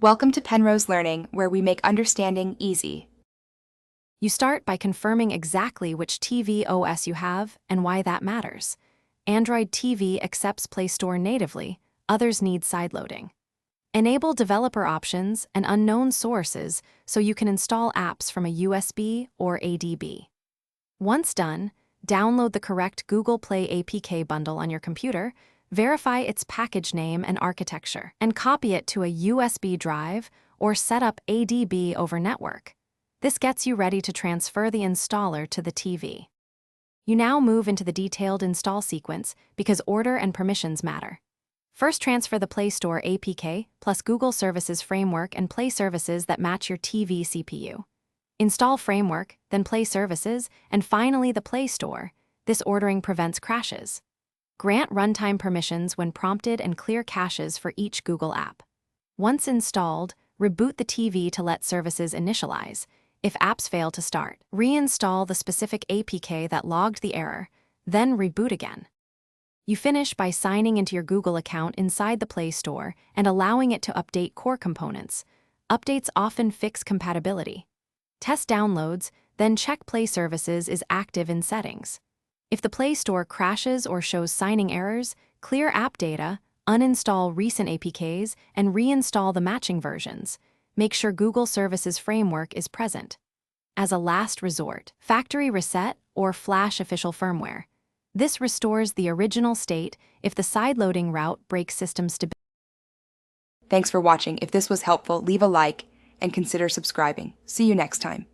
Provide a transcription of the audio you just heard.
Welcome to Penrose Learning, where we make understanding easy. You start by confirming exactly which TV OS you have and why that matters. Android TV accepts Play Store natively, others need sideloading. Enable developer options and unknown sources so you can install apps from a USB or ADB. Once done, download the correct Google Play APK bundle on your computer, verify its package name and architecture, and copy it to a USB drive or set up ADB over network. This gets you ready to transfer the installer to the TV. You now move into the detailed install sequence because order and permissions matter. First, transfer the Play Store APK plus Google Services Framework and Play Services that match your TV CPU. Install Framework, then Play Services, and finally the Play Store. This ordering prevents crashes. Grant runtime permissions when prompted and clear caches for each Google app. Once installed, reboot the TV to let services initialize. If apps fail to start, reinstall the specific APK that logged the error, then reboot again. You finish by signing into your Google account inside the Play Store and allowing it to update core components. Updates often fix compatibility. Test downloads, then check Play Services is active in settings. If the Play Store crashes or shows signing errors, clear app data, uninstall recent APKs, and reinstall the matching versions. Make sure Google Services Framework is present. As a last resort, factory reset or flash official firmware. This restores the original state if the sideloading route breaks system stability. Thanks for watching. If this was helpful, leave a like and consider subscribing. See you next time.